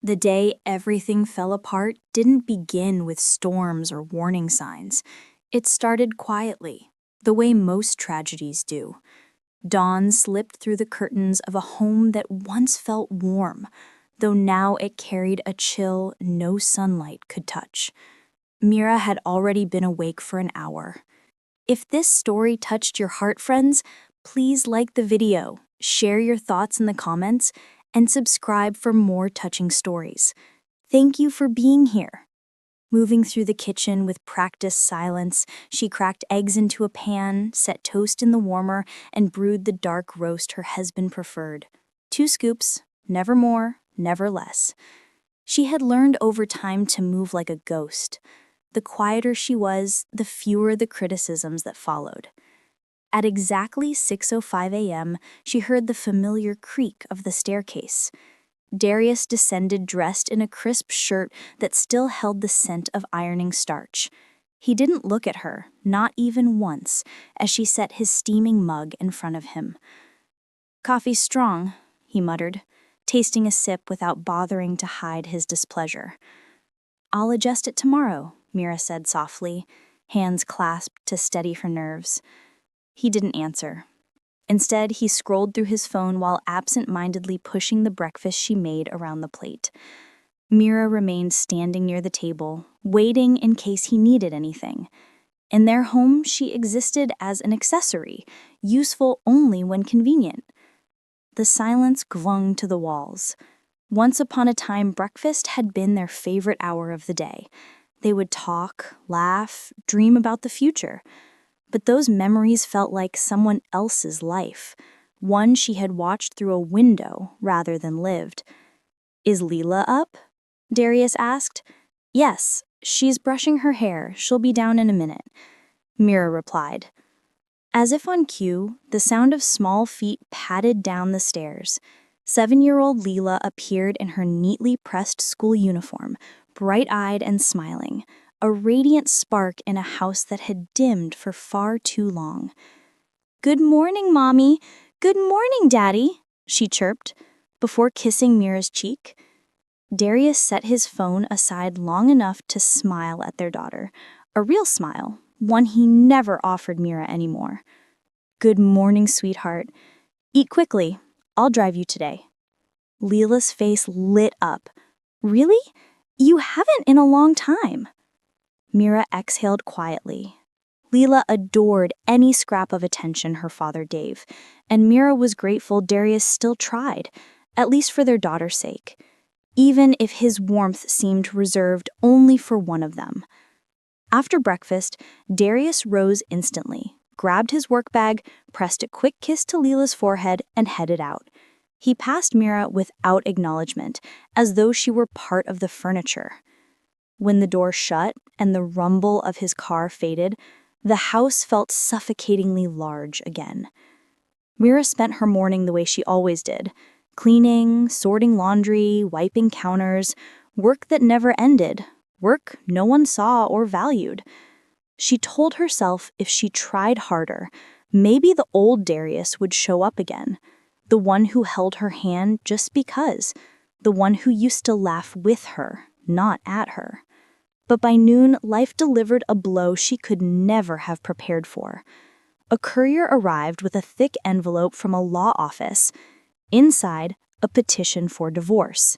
The day everything fell apart didn't begin with storms or warning signs. It started quietly, the way most tragedies do. Dawn slipped through the curtains of a home that once felt warm, though now it carried a chill no sunlight could touch. Mira had already been awake for an hour. If this story touched your heart, friends, please like the video, share your thoughts in the comments, and subscribe for more touching stories. Thank you for being here. Moving through the kitchen with practiced silence, she cracked eggs into a pan, set toast in the warmer, and brewed the dark roast her husband preferred. 2 scoops, never more, never less. She had learned over time to move like a ghost. The quieter she was, the fewer the criticisms that followed. At exactly 6:05 a.m., she heard the familiar creak of the staircase. Darius descended dressed in a crisp shirt that still held the scent of ironing starch. He didn't look at her, not even once, as she set his steaming mug in front of him. "Coffee's strong," he muttered, tasting a sip without bothering to hide his displeasure. "I'll adjust it tomorrow," Mira said softly, hands clasped to steady her nerves. He didn't answer. Instead, he scrolled through his phone while absent-mindedly pushing the breakfast she made around the plate. Mira remained standing near the table, waiting in case he needed anything. In their home, she existed as an accessory, useful only when convenient. The silence clung to the walls. Once upon a time, breakfast had been their favorite hour of the day. They would talk, laugh, dream about the future. But those memories felt like someone else's life, one she had watched through a window rather than lived. "Is Leela up?" Darius asked. "Yes, she's brushing her hair. She'll be down in a minute," Mira replied. As if on cue, the sound of small feet patted down the stairs. 7-year-old Leela appeared in her neatly pressed school uniform, bright-eyed and smiling, a radiant spark in a house that had dimmed for far too long. "Good morning, Mommy. Good morning, Daddy," she chirped, before kissing Mira's cheek. Darius set his phone aside long enough to smile at their daughter, a real smile, one he never offered Mira anymore. "Good morning, sweetheart. Eat quickly. I'll drive you today." Leela's face lit up. "Really? You haven't in a long time." Mira exhaled quietly. Leela adored any scrap of attention her father gave, and Mira was grateful Darius still tried, at least for their daughter's sake, even if his warmth seemed reserved only for one of them. After breakfast, Darius rose instantly, grabbed his work bag, pressed a quick kiss to Leela's forehead, and headed out. He passed Mira without acknowledgement, as though she were part of the furniture. When the door shut and the rumble of his car faded, the house felt suffocatingly large again. Mira spent her morning the way she always did, cleaning, sorting laundry, wiping counters, work that never ended, work no one saw or valued. She told herself if she tried harder, maybe the old Darius would show up again, the one who held her hand just because, the one who used to laugh with her, not at her. But by noon, life delivered a blow she could never have prepared for. A courier arrived with a thick envelope from a law office. Inside, a petition for divorce.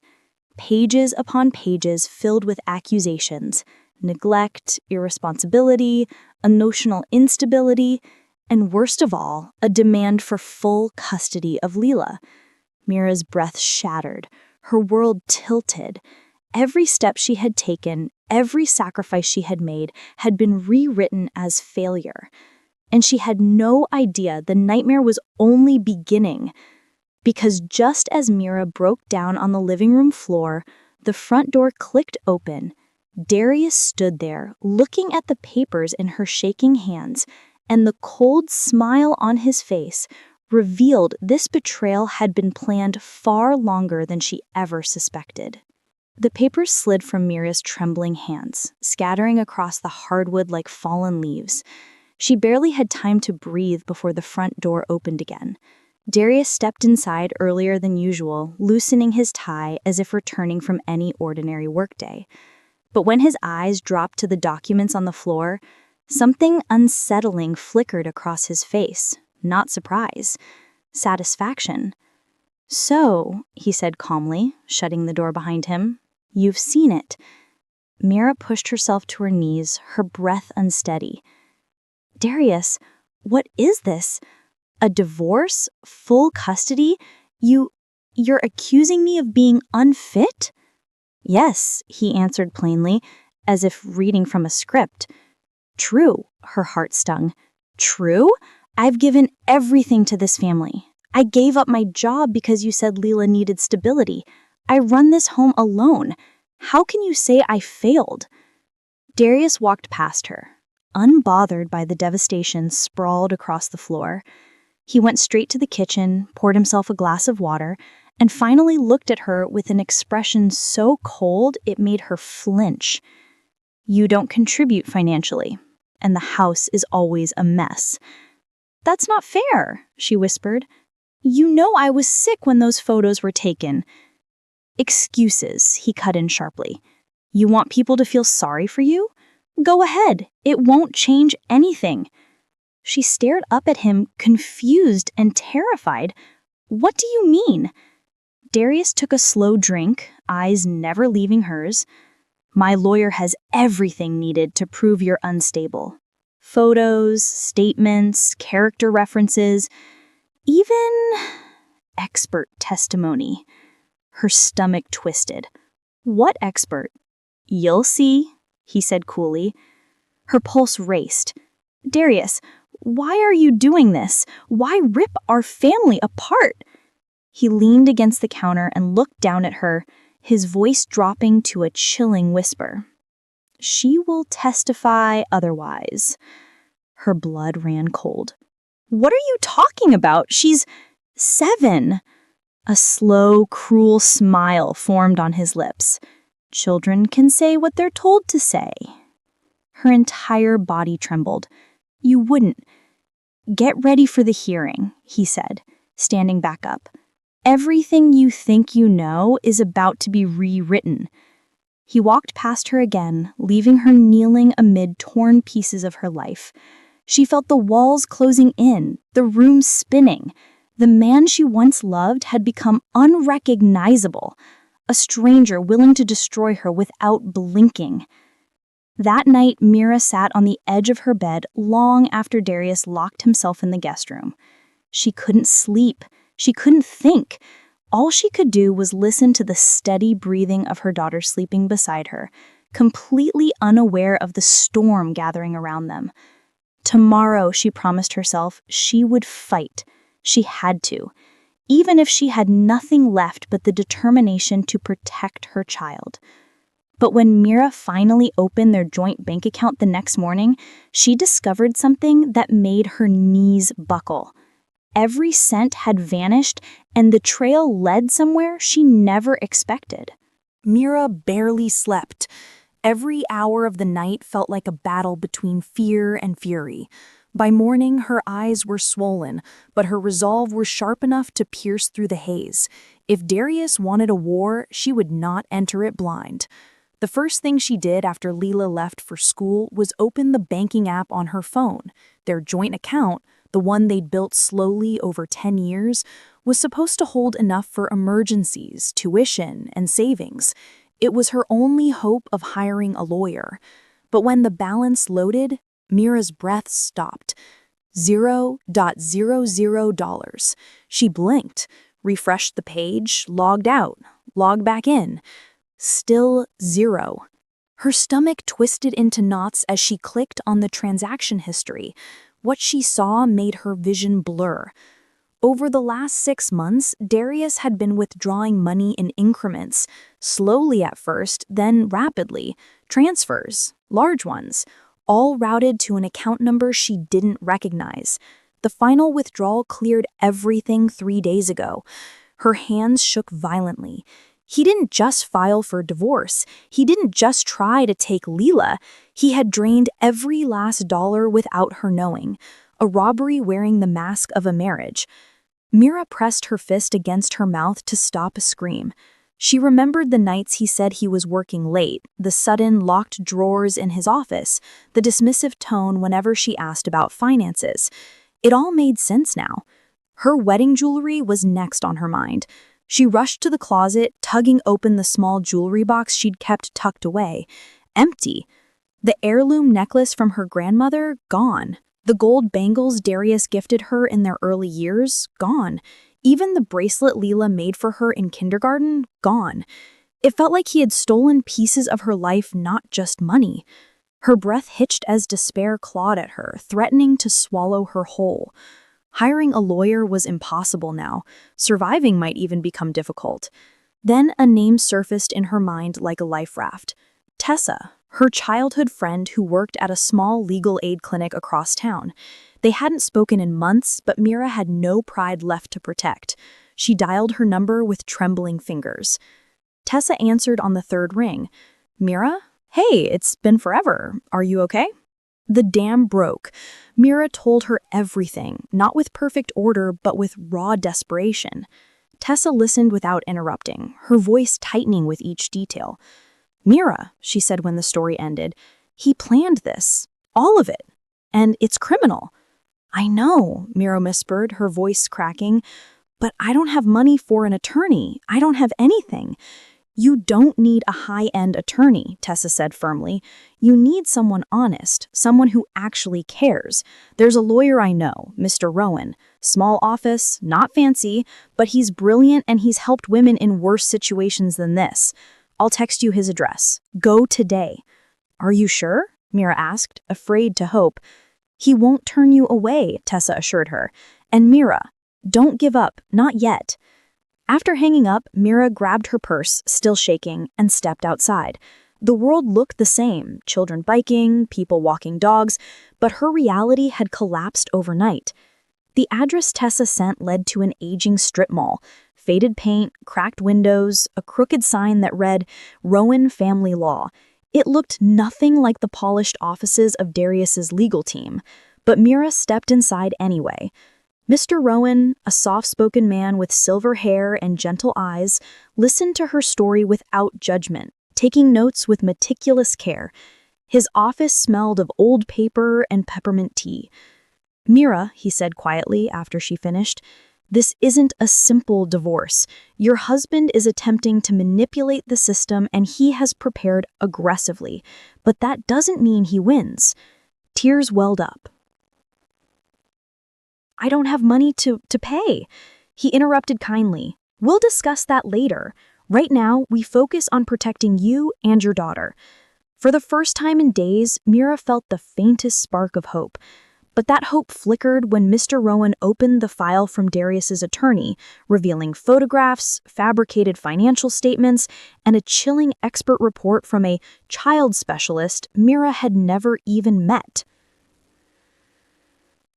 Pages upon pages filled with accusations, neglect, irresponsibility, emotional instability, and worst of all, a demand for full custody of Leela. Mira's breath shattered, her world tilted. Every step she had taken, every sacrifice she had made, had been rewritten as failure. And she had no idea the nightmare was only beginning. Because just as Mira broke down on the living room floor, the front door clicked open. Darius stood there, looking at the papers in her shaking hands, and the cold smile on his face revealed this betrayal had been planned far longer than she ever suspected. The papers slid from Mira's trembling hands, scattering across the hardwood like fallen leaves. She barely had time to breathe before the front door opened again. Darius stepped inside earlier than usual, loosening his tie as if returning from any ordinary workday. But when his eyes dropped to the documents on the floor, something unsettling flickered across his face. Not surprise, satisfaction. "So," he said calmly, shutting the door behind him, "you've seen it." Mira pushed herself to her knees, her breath unsteady. "Darius, what is this? A divorce? Full custody? You're accusing me of being unfit?" "Yes," he answered plainly, as if reading from a script. "True," her heart stung. "True? I've given everything to this family. I gave up my job because you said Leela needed stability. I run this home alone. How can you say I failed?" Darius walked past her, unbothered by the devastation sprawled across the floor. He went straight to the kitchen, poured himself a glass of water, and finally looked at her with an expression so cold it made her flinch. "You don't contribute financially, and the house is always a mess." "That's not fair," she whispered. "You know I was sick when those photos were taken." "Excuses," he cut in sharply. "You want people to feel sorry for you? Go ahead. It won't change anything." She stared up at him, confused and terrified. "What do you mean?" Darius took a slow drink, eyes never leaving hers. "My lawyer has everything needed to prove you're unstable. Photos, statements, character references, even expert testimony." Her stomach twisted. "What expert?" "You'll see," he said coolly. Her pulse raced. "Darius, why are you doing this? Why rip our family apart?" He leaned against the counter and looked down at her, his voice dropping to a chilling whisper. "She will testify otherwise." Her blood ran cold. "What are you talking about? She's 7. A slow, cruel smile formed on his lips. "Children can say what they're told to say." Her entire body trembled. "You wouldn't." "Get ready for the hearing," he said, standing back up. "Everything you think you know is about to be rewritten." He walked past her again, leaving her kneeling amid torn pieces of her life. She felt the walls closing in, the room spinning. The man she once loved had become unrecognizable, a stranger willing to destroy her without blinking. That night, Mira sat on the edge of her bed long after Darius locked himself in the guest room. She couldn't sleep. She couldn't think. All she could do was listen to the steady breathing of her daughter sleeping beside her, completely unaware of the storm gathering around them. Tomorrow, she promised herself, she would fight. She had to, even if she had nothing left but the determination to protect her child. But when Mira finally opened their joint bank account the next morning, she discovered something that made her knees buckle. Every cent had vanished, and the trail led somewhere she never expected. Mira barely slept. Every hour of the night felt like a battle between fear and fury. By morning, her eyes were swollen, but her resolve was sharp enough to pierce through the haze. If Darius wanted a war, she would not enter it blind. The first thing she did after Leela left for school was open the banking app on her phone. Their joint account, the one they'd built slowly over 10 years, was supposed to hold enough for emergencies, tuition, and savings. It was her only hope of hiring a lawyer. But when the balance loaded, Mira's breath stopped. $0.00. She blinked, refreshed the page, logged out, logged back in. Still zero. Her stomach twisted into knots as she clicked on the transaction history. What she saw made her vision blur. Over the last 6 months, Darius had been withdrawing money in increments, slowly at first, then rapidly. Transfers, large ones, all routed to an account number she didn't recognize. The final withdrawal cleared everything 3 days ago. Her hands shook violently. He didn't just file for divorce. He didn't just try to take Leela. He had drained every last dollar without her knowing. A robbery wearing the mask of a marriage. Mira pressed her fist against her mouth to stop a scream. She remembered the nights he said he was working late, the sudden locked drawers in his office, the dismissive tone whenever she asked about finances. It all made sense now. Her wedding jewelry was next on her mind. She rushed to the closet, tugging open the small jewelry box she'd kept tucked away. Empty. The heirloom necklace from her grandmother, gone. The gold bangles Darius gifted her in their early years, gone. Even the bracelet Leela made for her in kindergarten, gone. It felt like he had stolen pieces of her life, not just money. Her breath hitched as despair clawed at her, threatening to swallow her whole. Hiring a lawyer was impossible now. Surviving might even become difficult. Then a name surfaced in her mind like a life raft. Tessa, her childhood friend who worked at a small legal aid clinic across town. They hadn't spoken in months, but Mira had no pride left to protect. She dialed her number with trembling fingers. Tessa answered on the third ring. Mira? Hey, it's been forever. Are you okay? The dam broke. Mira told her everything, not with perfect order, but with raw desperation. Tessa listened without interrupting, her voice tightening with each detail. Mira, she said when the story ended, he planned this. All of it. And it's criminal. I know, Mira whispered, her voice cracking, but I don't have money for an attorney. I don't have anything. You don't need a high-end attorney, Tessa said firmly. You need someone honest, someone who actually cares. There's a lawyer I know, Mr. Rowan. Small office, not fancy, but he's brilliant and he's helped women in worse situations than this. I'll text you his address. Go today. Are you sure? Mira asked, afraid to hope. He won't turn you away, Tessa assured her. And Mira, don't give up, not yet. After hanging up, Mira grabbed her purse, still shaking, and stepped outside. The world looked the same, children biking, people walking dogs, but her reality had collapsed overnight. The address Tessa sent led to an aging strip mall, faded paint, cracked windows, a crooked sign that read, Rowan Family Law. It looked nothing like the polished offices of Darius's legal team, but Mira stepped inside anyway. Mr. Rowan, a soft-spoken man with silver hair and gentle eyes, listened to her story without judgment, taking notes with meticulous care. His office smelled of old paper and peppermint tea. Mira, he said quietly after she finished, this isn't a simple divorce. Your husband is attempting to manipulate the system and he has prepared aggressively, but that doesn't mean he wins. Tears welled up. I don't have money to pay. He interrupted kindly. We'll discuss that later. Right now, we focus on protecting you and your daughter. For the first time in days, Mira felt the faintest spark of hope. But that hope flickered when Mr. Rowan opened the file from Darius's attorney, revealing photographs, fabricated financial statements, and a chilling expert report from a child specialist Mira had never even met.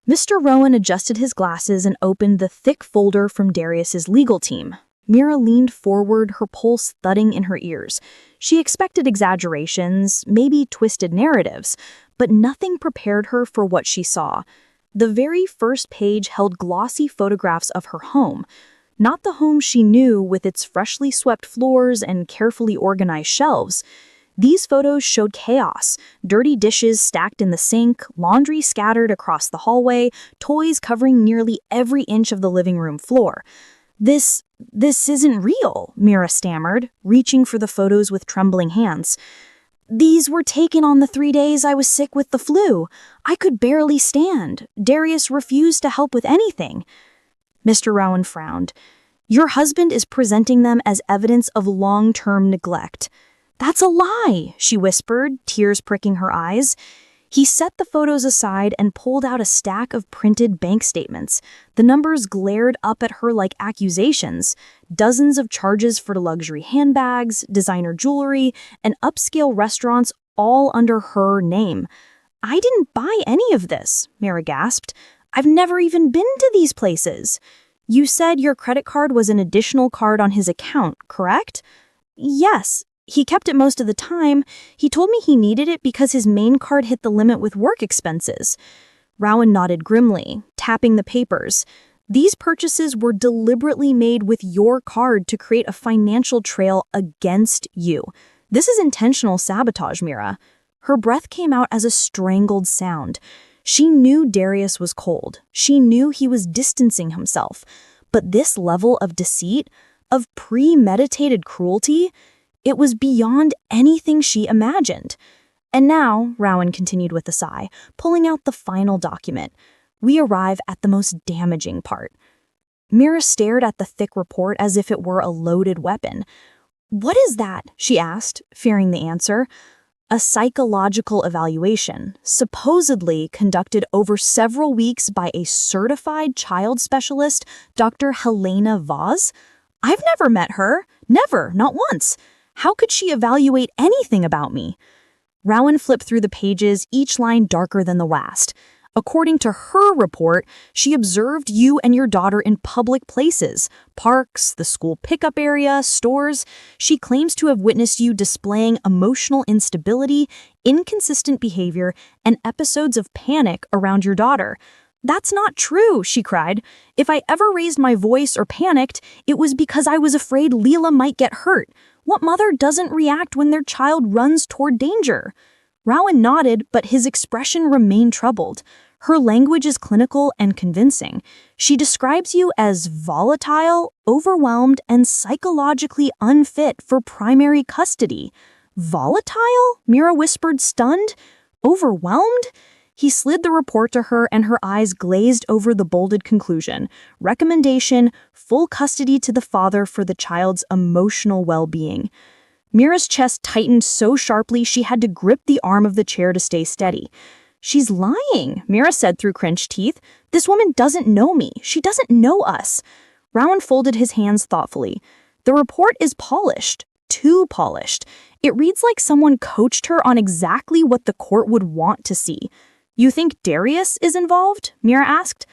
Mr. Rowan adjusted his glasses and opened the thick folder from Darius's legal team. Mira leaned forward, her pulse thudding in her ears. She expected exaggerations, maybe twisted narratives, but nothing prepared her for what she saw. The very first page held glossy photographs of her home. Not the home she knew with its freshly swept floors and carefully organized shelves. These photos showed chaos, dirty dishes stacked in the sink, laundry scattered across the hallway, toys covering nearly every inch of the living room floor. This isn't real, Mira stammered, reaching for the photos with trembling hands. These were taken on the 3 days I was sick with the flu. I could barely stand. Darius refused to help with anything. Mr. Rowan frowned. Your husband is presenting them as evidence of long-term neglect. That's a lie, she whispered, tears pricking her eyes. He set the photos aside and pulled out a stack of printed bank statements. The numbers glared up at her like accusations. Dozens of charges for luxury handbags, designer jewelry, and upscale restaurants all under her name. I didn't buy any of this, Mira gasped. I've never even been to these places. You said your credit card was an additional card on his account, correct? Yes. He kept it most of the time. He told me he needed it because his main card hit the limit with work expenses. Rowan nodded grimly, tapping the papers. These purchases were deliberately made with your card to create a financial trail against you. This is intentional sabotage, Mira. Her breath came out as a strangled sound. She knew Darius was cold. She knew he was distancing himself. But this level of deceit, of premeditated cruelty, it was beyond anything she imagined. And now, Rowan continued with a sigh, pulling out the final document, we arrive at the most damaging part. Mira stared at the thick report as if it were a loaded weapon. What is that? She asked, fearing the answer. A psychological evaluation, supposedly conducted over several weeks by a certified child specialist, Dr. Helena Voss. I've never met her. Never, not once. How could she evaluate anything about me? Rowan flipped through the pages, each line darker than the last. According to her report, she observed you and your daughter in public places, parks, the school pickup area, stores. She claims to have witnessed you displaying emotional instability, inconsistent behavior, and episodes of panic around your daughter. That's not true, she cried. If I ever raised my voice or panicked, it was because I was afraid Leela might get hurt. What mother doesn't react when their child runs toward danger? Rowan nodded, but his expression remained troubled. Her language is clinical and convincing. She describes you as volatile, overwhelmed, and psychologically unfit for primary custody. Volatile? Mira whispered, stunned. Overwhelmed? He slid the report to her and her eyes glazed over the bolded conclusion. Recommendation, full custody to the father for the child's emotional well-being. Mira's chest tightened so sharply she had to grip the arm of the chair to stay steady. She's lying, Mira said through clenched teeth. This woman doesn't know me. She doesn't know us. Rowan folded his hands thoughtfully. The report is polished, too polished. It reads like someone coached her on exactly what the court would want to see. You think Darius is involved? Mira asked.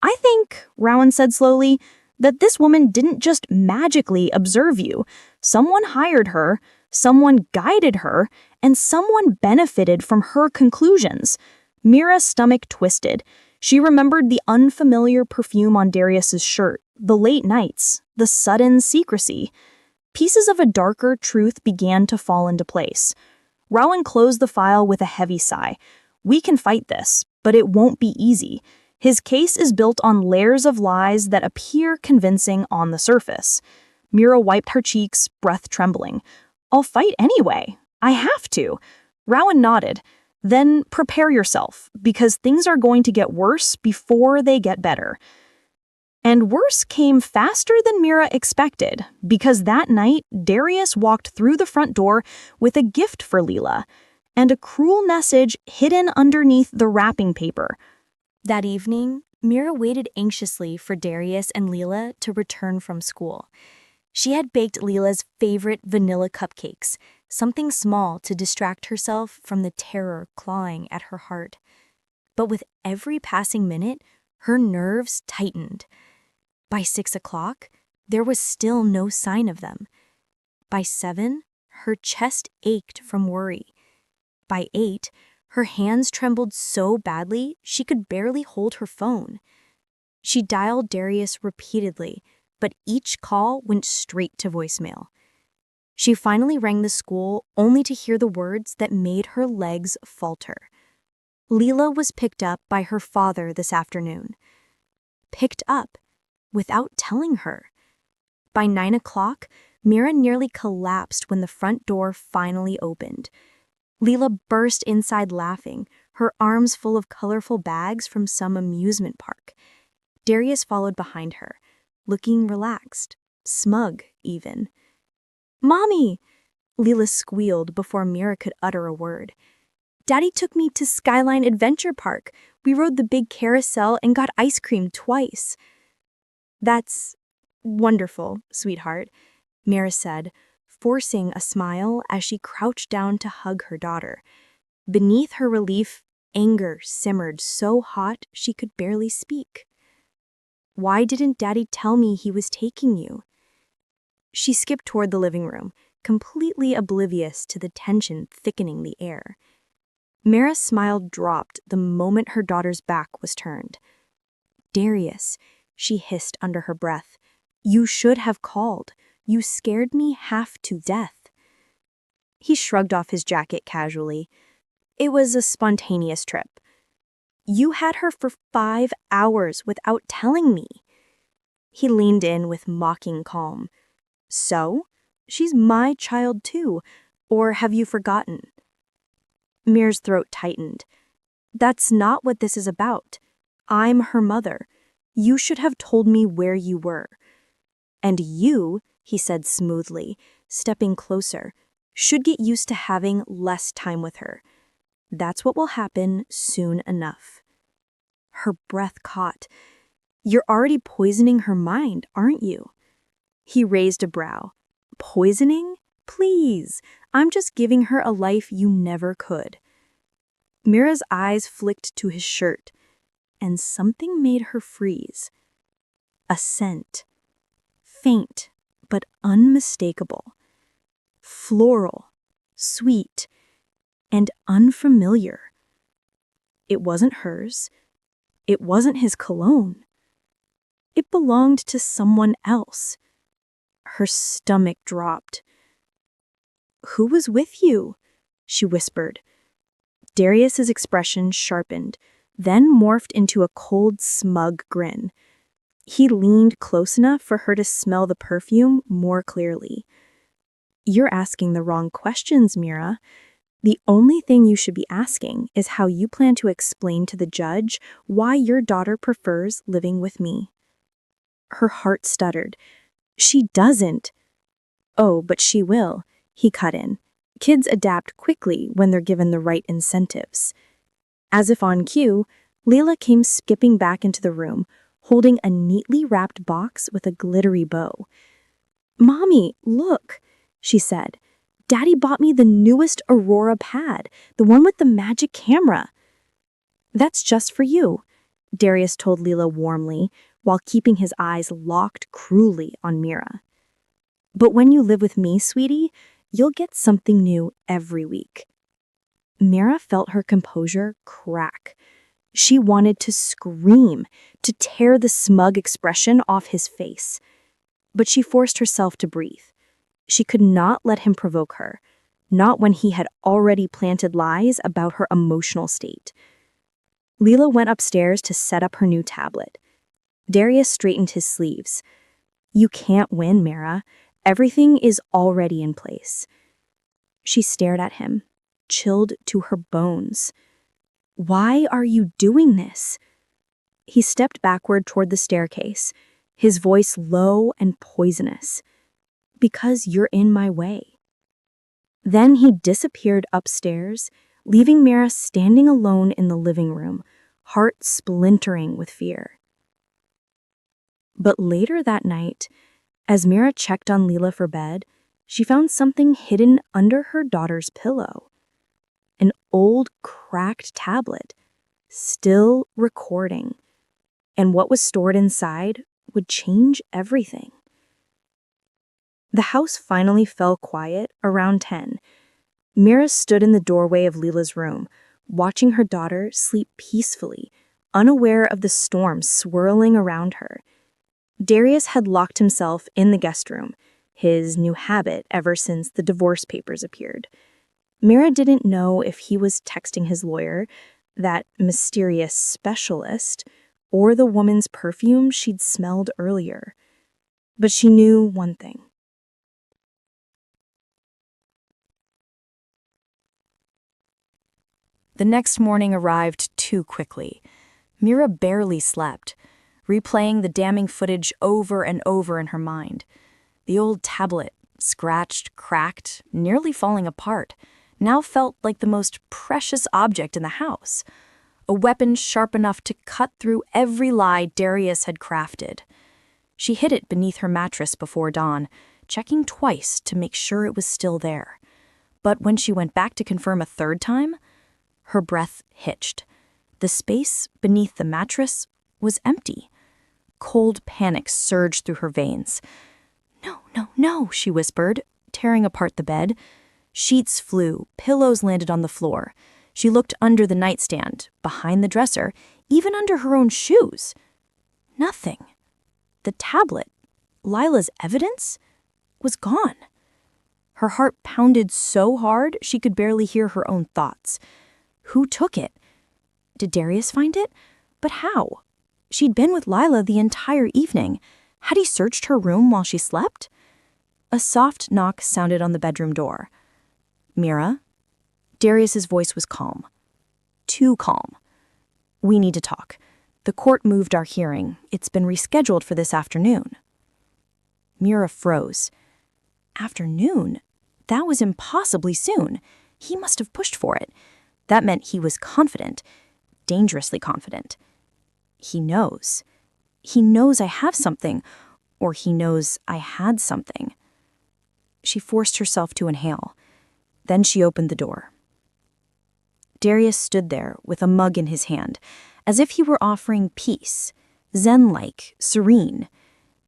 I think, Rowan said slowly, that this woman didn't just magically observe you. Someone hired her, someone guided her, and someone benefited from her conclusions. Mira's stomach twisted. She remembered the unfamiliar perfume on Darius's shirt, the late nights, the sudden secrecy. Pieces of a darker truth began to fall into place. Rowan closed the file with a heavy sigh. We can fight this, but it won't be easy. His case is built on layers of lies that appear convincing on the surface. Mira wiped her cheeks, breath trembling. I'll fight anyway. I have to. Rowan nodded. Then prepare yourself, because things are going to get worse before they get better. And worse came faster than Mira expected, because that night, Darius walked through the front door with a gift for Leela, and a cruel message hidden underneath the wrapping paper. That evening, Mira waited anxiously for Darius and Leela to return from school. She had baked Leela's favorite vanilla cupcakes, something small to distract herself from the terror clawing at her heart. But with every passing minute, her nerves tightened. By 6 o'clock, there was still no sign of them. By 7, her chest ached from worry. By 8, her hands trembled so badly she could barely hold her phone. She dialed Darius repeatedly, but each call went straight to voicemail. She finally rang the school only to hear the words that made her legs falter. Leela was picked up by her father this afternoon. Picked up without telling her. By 9 o'clock, Mira nearly collapsed when the front door finally opened. Leela burst inside laughing, her arms full of colorful bags from some amusement park. Darius followed behind her, looking relaxed, smug even. Mommy! Leela squealed before Mira could utter a word. Daddy took me to Skyline Adventure Park. We rode the big carousel and got ice cream twice. That's wonderful, sweetheart, Mira said, forcing a smile as she crouched down to hug her daughter. Beneath her relief, anger simmered so hot she could barely speak. Why didn't Daddy tell me he was taking you? She skipped toward the living room, completely oblivious to the tension thickening the air. Mira's smile dropped the moment her daughter's back was turned. Darius, she hissed under her breath. "You should have called. You scared me half to death." He shrugged off his jacket casually. "It was a spontaneous trip. You had her for 5 hours without telling me." He leaned in with mocking calm. "So? She's my child too. Or have you forgotten?" Mir's throat tightened. "That's not what this is about. I'm her mother. You should have told me where you were. And you," he said smoothly, stepping closer, "should get used to having less time with her. That's what will happen soon enough." Her breath caught. "You're already poisoning her mind, aren't you?" He raised a brow. "Poisoning? Please, I'm just giving her a life you never could." Mira's eyes flicked to his shirt, and something made her freeze. A scent. Faint, but unmistakable. Floral, sweet, and unfamiliar. It wasn't hers. It wasn't his cologne. It belonged to someone else. Her stomach dropped. "Who was with you?" she whispered. Darius's expression sharpened, then morphed into a cold, smug grin. He leaned close enough for her to smell the perfume more clearly. "You're asking the wrong questions, Mira. The only thing you should be asking is how you plan to explain to the judge why your daughter prefers living with me." Her heart stuttered. "She doesn't." "Oh, but she will," he cut in. "Kids adapt quickly when they're given the right incentives." As if on cue, Leila came skipping back into the room, holding a neatly wrapped box with a glittery bow. "Mommy, look," she said. "Daddy bought me the newest Aurora pad, the one with the magic camera." "That's just for you," Darius told Leila warmly, while keeping his eyes locked cruelly on Mira. "But when you live with me, sweetie, you'll get something new every week." Mira felt her composure crack. She wanted to scream, to tear the smug expression off his face. But she forced herself to breathe. She could not let him provoke her, not when he had already planted lies about her emotional state. Leila went upstairs to set up her new tablet. Darius straightened his sleeves. "You can't win, Mira. Everything is already in place." She stared at him, chilled to her bones. "Why are you doing this?" He stepped backward toward the staircase, his voice low and poisonous. "Because you're in my way." Then he disappeared upstairs, leaving Mira standing alone in the living room, heart splintering with fear. But later that night, as Mira checked on Leila for bed, she found something hidden under her daughter's pillow. An old, cracked tablet, still recording. And what was stored inside would change everything. The house finally fell quiet around 10. Mira stood in the doorway of Leila's room, watching her daughter sleep peacefully, unaware of the storm swirling around her. Darius had locked himself in the guest room, his new habit ever since the divorce papers appeared. Mira didn't know if he was texting his lawyer, that mysterious specialist, or the woman's perfume she'd smelled earlier. But she knew one thing. The next morning arrived too quickly. Mira barely slept, replaying the damning footage over and over in her mind. The old tablet, scratched, cracked, nearly falling apart, now felt like the most precious object in the house, a weapon sharp enough to cut through every lie Darius had crafted. She hid it beneath her mattress before dawn, checking twice to make sure it was still there. But when she went back to confirm a third time, her breath hitched. The space beneath the mattress was empty. Cold panic surged through her veins. "No, no, no," she whispered, tearing apart the bed. Sheets flew, pillows landed on the floor. She looked under the nightstand, behind the dresser, even under her own shoes. Nothing. the tablet, Lila's evidence, was gone. Her heart pounded so hard she could barely hear her own thoughts. Who took it? Did Darius find it? But how? She'd been with Lila the entire evening. Had he searched her room while she slept? A soft knock sounded on the bedroom door. "Mira?" Darius's voice was calm. Too calm. "We need to talk. The court moved our hearing. It's been rescheduled for this afternoon." Mira froze. Afternoon? That was impossibly soon. He must have pushed for it. That meant he was confident, dangerously confident. He knows. He knows I have something, or he knows I had something. She forced herself to inhale. Then she opened the door. Darius stood there with a mug in his hand, as if he were offering peace, zen-like, serene.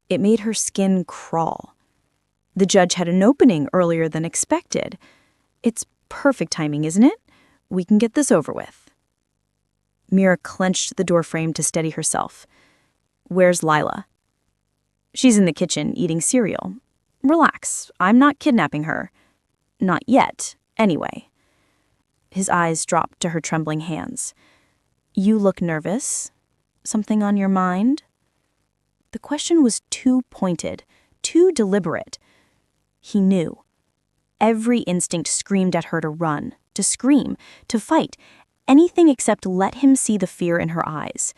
It made her skin crawl. The judge had an opening earlier than expected. It's perfect timing, isn't it? We can get this over with. Mira clenched the doorframe to steady herself. "Where's Lila?" "She's in the kitchen eating cereal. Relax, I'm not kidnapping her. Not yet, anyway." His eyes dropped to her trembling hands. "You look nervous. Something on your mind?" The question was too pointed, too deliberate. He knew. Every instinct screamed at her to run, to scream, to fight, anything except let him see the fear in her eyes.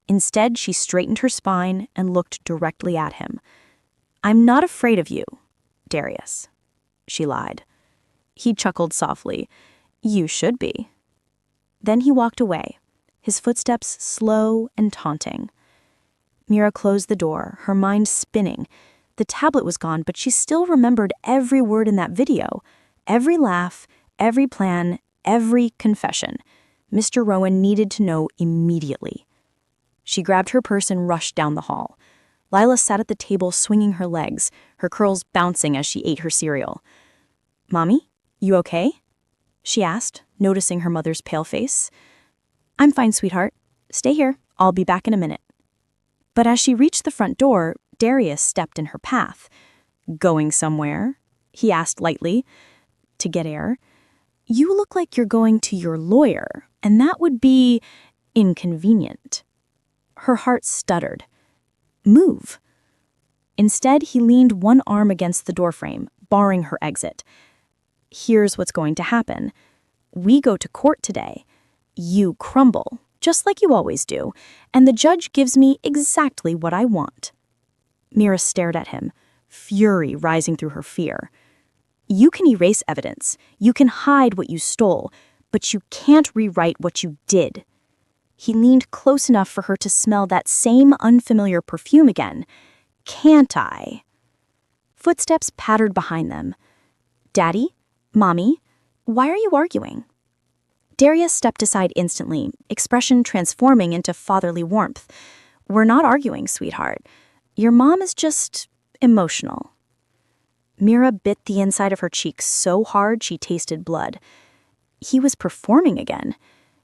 Instead, she straightened her spine and looked directly at him. "I'm not afraid of you, Darius," she lied. He chuckled softly. "You should be." Then he walked away, his footsteps slow and taunting. Mira closed the door, her mind spinning. The tablet was gone, but she still remembered every word in that video, every laugh, every plan, every confession. Mr. Rowan needed to know immediately. She grabbed her purse and rushed down the hall. Lila sat at the table swinging her legs, her curls bouncing as she ate her cereal. "Mommy, you okay?" she asked, noticing her mother's pale face. "I'm fine, sweetheart. Stay here. I'll be back in a minute." But as she reached the front door, Darius stepped in her path. "Going somewhere?" he asked lightly. "To get air." "You look like you're going to your lawyer, and that would be inconvenient." Her heart stuttered. "Move." Instead, he leaned one arm against the doorframe, barring her exit. "Here's what's going to happen. We go to court today. You crumble, just like you always do, and the judge gives me exactly what I want." Mira stared at him, fury rising through her fear. "You can erase evidence, you can hide what you stole, but you can't rewrite what you did." He leaned close enough for her to smell that same unfamiliar perfume again. "Can't I?" Footsteps pattered behind them. "Daddy? Mommy? Why are you arguing?" Darius stepped aside instantly, expression transforming into fatherly warmth. "We're not arguing, sweetheart. Your mom is just emotional." Mira bit the inside of her cheek so hard she tasted blood. He was performing again.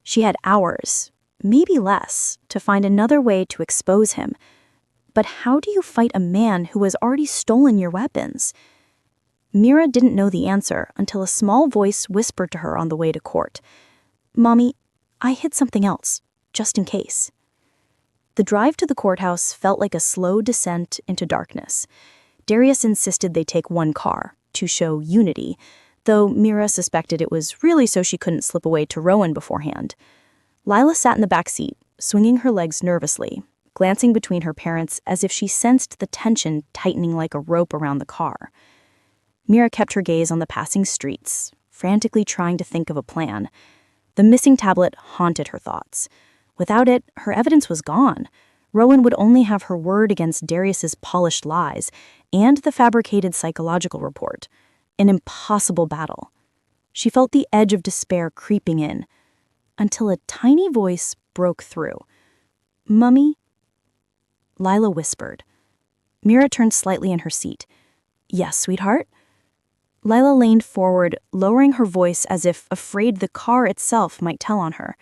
She had hours, maybe less, to find another way to expose him. But how do you fight a man who has already stolen your weapons? Mira didn't know the answer until a small voice whispered to her on the way to court. "Mommy, I hid something else, just in case." The drive to the courthouse felt like a slow descent into darkness. Darius insisted they take one car, to show unity, though Mira suspected it was really so she couldn't slip away to Rowan beforehand. Lila sat in the back seat, swinging her legs nervously, glancing between her parents as if she sensed the tension tightening like a rope around the car. Mira kept her gaze on the passing streets, frantically trying to think of a plan. The missing tablet haunted her thoughts. Without it, her evidence was gone. Rowan would only have her word against Darius's polished lies and the fabricated psychological report. An impossible battle. She felt the edge of despair creeping in, until a tiny voice broke through. "Mummy?" Lila whispered. Mira turned slightly in her seat. "Yes, sweetheart?" Lila leaned forward, lowering her voice as if afraid the car itself might tell on her.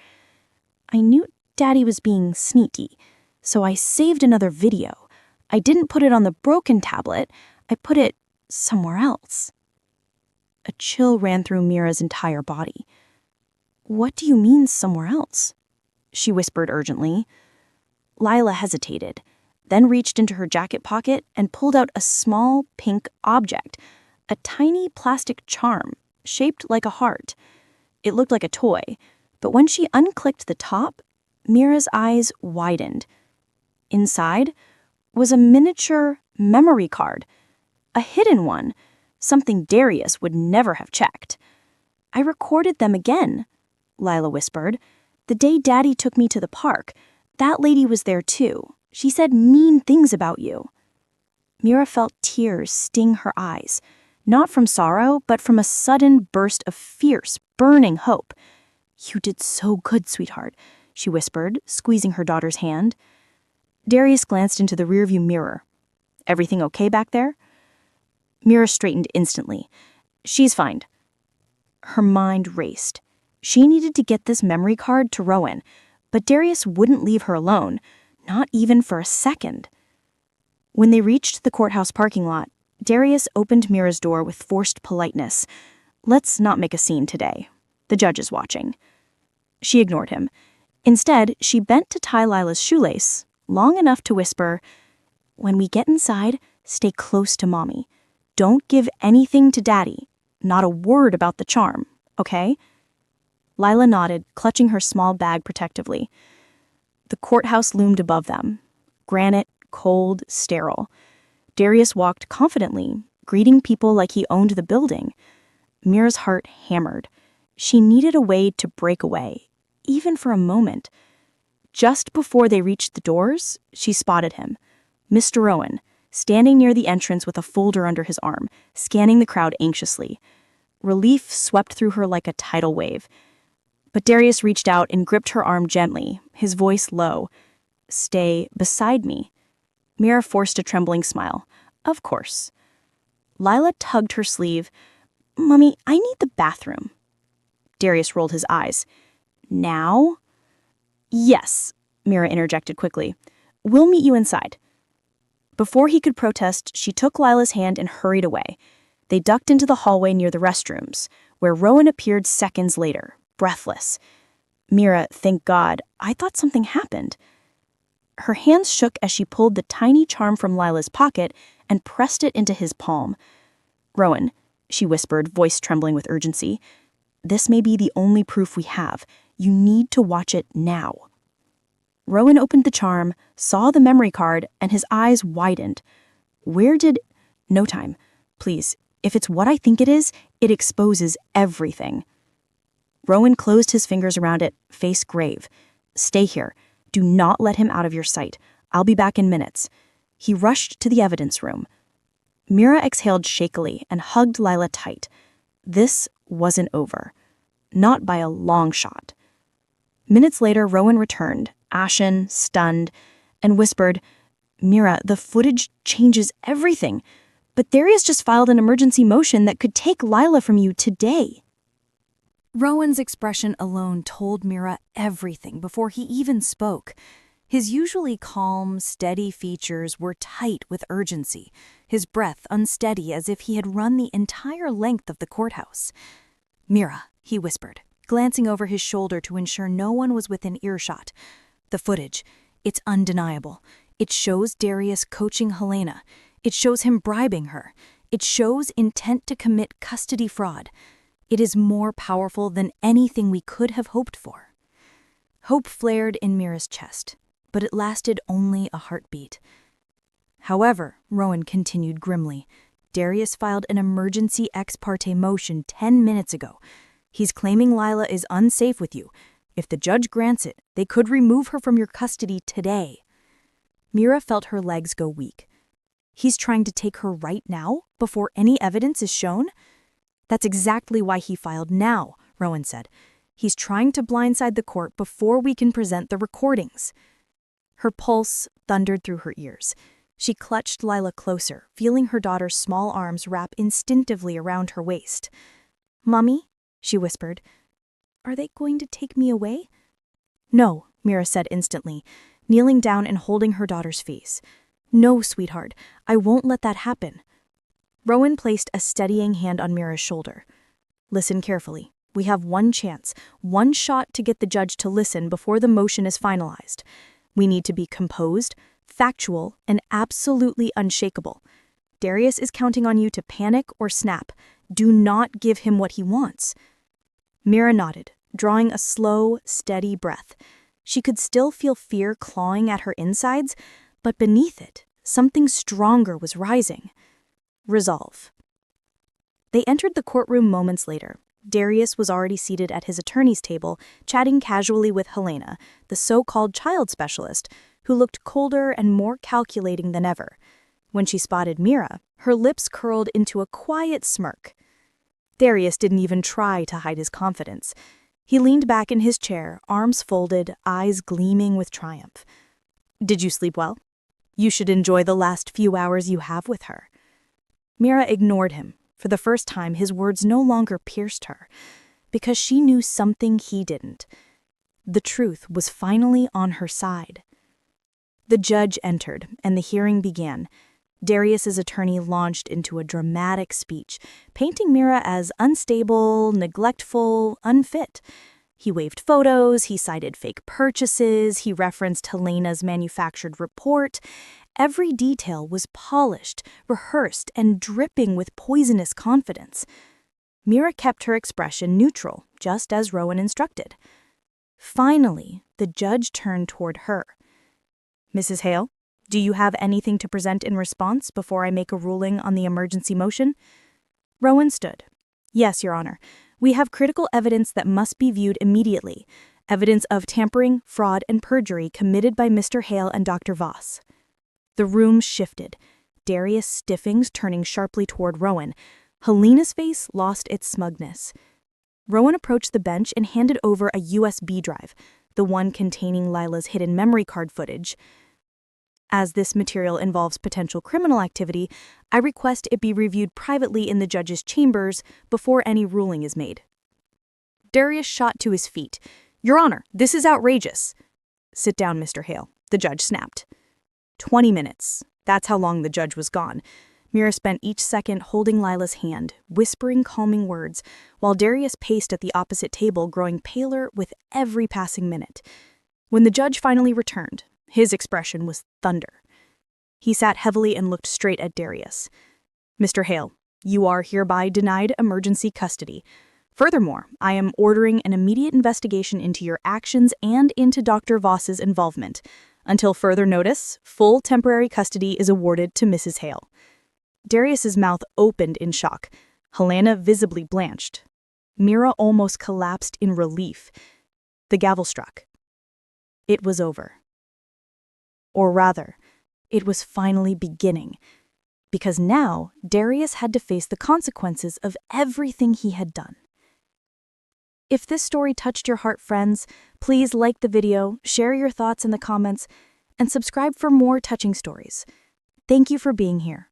"I knew Daddy was being sneaky, so I saved another video. I didn't put it on the broken tablet. I put it somewhere else. A chill ran through Mira's entire body. What do you mean somewhere else? She whispered urgently. Lila hesitated, then reached into her jacket pocket and pulled out a small pink object, a tiny plastic charm shaped like a heart. It looked like a toy, but when she unclicked the top, Mira's eyes widened. Inside was a miniature memory card, a hidden one, something Darius would never have checked. I recorded them again, Lila whispered. The day Daddy took me to the park, that lady was there too. She said mean things about you. Mira felt tears sting her eyes, not from sorrow, but from a sudden burst of fierce, burning hope. You did so good, sweetheart, she whispered, squeezing her daughter's hand. Darius glanced into the rearview mirror. Everything okay back there? Mira straightened instantly. She's fine. Her mind raced. She needed to get this memory card to Rowan, but Darius wouldn't leave her alone, not even for a second. When they reached the courthouse parking lot, Darius opened Mira's door with forced politeness. Let's not make a scene today. The judge is watching. She ignored him. Instead, she bent to tie Lila's shoelace, long enough to whisper, when we get inside, stay close to Mommy. Don't give anything to Daddy. Not a word about the charm, okay? Lila nodded, clutching her small bag protectively. The courthouse loomed above them. Granite, cold, sterile. Darius walked confidently, greeting people like he owned the building. Mira's heart hammered. She needed a way to break away, even for a moment. Just before they reached the doors, she spotted him. Mr. Rowan, standing near the entrance with a folder under his arm, scanning the crowd anxiously. Relief swept through her like a tidal wave. But Darius reached out and gripped her arm gently, his voice low. Stay beside me. Mira forced a trembling smile. Of course. Lila tugged her sleeve. Mommy, I need the bathroom. Darius rolled his eyes. Now? Yes, Mira interjected quickly. We'll meet you inside. Before he could protest, she took Lila's hand and hurried away. They ducked into the hallway near the restrooms, where Rowan appeared seconds later, breathless. Mira, thank God, I thought something happened. Her hands shook as she pulled the tiny charm from Lila's pocket and pressed it into his palm. Rowan, she whispered, voice trembling with urgency, this may be the only proof we have. You need to watch it now. Rowan opened the charm, saw the memory card, and his eyes widened. Where did... No time. Please, if it's what I think it is, it exposes everything. Rowan closed his fingers around it, face grave. Stay here. Do not let him out of your sight. I'll be back in minutes. He rushed to the evidence room. Mira exhaled shakily and hugged Lila tight. This wasn't over. Not by a long shot. Minutes later, Rowan returned, ashen, stunned, and whispered, Mira, the footage changes everything. But Darius just filed an emergency motion that could take Lila from you today. Rowan's expression alone told Mira everything before he even spoke. His usually calm, steady features were tight with urgency, his breath unsteady as if he had run the entire length of the courthouse. Mira, he whispered, glancing over his shoulder to ensure no one was within earshot. The footage, it's undeniable. It shows Darius coaching Helena. It shows him bribing her. It shows intent to commit custody fraud. It is more powerful than anything we could have hoped for. Hope flared in Mira's chest, but it lasted only a heartbeat. However, Rowan continued grimly, Darius filed an emergency ex parte motion 10 minutes ago. He's claiming Lila is unsafe with you. If the judge grants it, they could remove her from your custody today. Mira felt her legs go weak. He's trying to take her right now, before any evidence is shown? That's exactly why he filed now, Rowan said. He's trying to blindside the court before we can present the recordings. Her pulse thundered through her ears. She clutched Lila closer, feeling her daughter's small arms wrap instinctively around her waist. Mommy, she whispered, are they going to take me away? No, Mira said instantly, kneeling down and holding her daughter's face. No, sweetheart, I won't let that happen. Rowan placed a steadying hand on Mira's shoulder. Listen carefully. We have one chance, one shot to get the judge to listen before the motion is finalized. We need to be composed, factual, and absolutely unshakable. Darius is counting on you to panic or snap. Do not give him what he wants. Mira nodded, drawing a slow, steady breath. She could still feel fear clawing at her insides, but beneath it, something stronger was rising. Resolve. They entered the courtroom moments later. Darius was already seated at his attorney's table, chatting casually with Helena, the so-called child specialist, who looked colder and more calculating than ever. When she spotted Mira, her lips curled into a quiet smirk. Darius didn't even try to hide his confidence. He leaned back in his chair, arms folded, eyes gleaming with triumph. Did you sleep well? You should enjoy the last few hours you have with her. Mira ignored him. For the first time, his words no longer pierced her, because she knew something he didn't. The truth was finally on her side. The judge entered, and the hearing began. Darius's attorney launched into a dramatic speech, painting Mira as unstable, neglectful, unfit. He waved photos, he cited fake purchases, he referenced Helena's manufactured report. Every detail was polished, rehearsed, and dripping with poisonous confidence. Mira kept her expression neutral, just as Rowan instructed. Finally, the judge turned toward her. Mrs. Hale, do you have anything to present in response before I make a ruling on the emergency motion? Rowan stood. Yes, Your Honor. We have critical evidence that must be viewed immediately. Evidence of tampering, fraud, and perjury committed by Mr. Hale and Dr. Voss. The room shifted. Darius stiffened, turning sharply toward Rowan. Helena's face lost its smugness. Rowan approached the bench and handed over a USB drive, the one containing Lila's hidden memory card footage. As this material involves potential criminal activity, I request it be reviewed privately in the judge's chambers before any ruling is made. Darius shot to his feet. Your Honor, this is outrageous. Sit down, Mr. Hale, the judge snapped. 20 minutes. That's how long the judge was gone. Mira spent each second holding Lila's hand, whispering calming words, while Darius paced at the opposite table, growing paler with every passing minute. When the judge finally returned, his expression was thunder. He sat heavily and looked straight at Darius. Mr. Hale, you are hereby denied emergency custody. Furthermore, I am ordering an immediate investigation into your actions and into Dr. Voss's involvement. Until further notice, full temporary custody is awarded to Mrs. Hale. Darius's mouth opened in shock. Helena visibly blanched. Mira almost collapsed in relief. The gavel struck. It was over. Or rather, it was finally beginning. Because now, Darius had to face the consequences of everything he had done. If this story touched your heart, friends, please like the video, share your thoughts in the comments, and subscribe for more touching stories. Thank you for being here.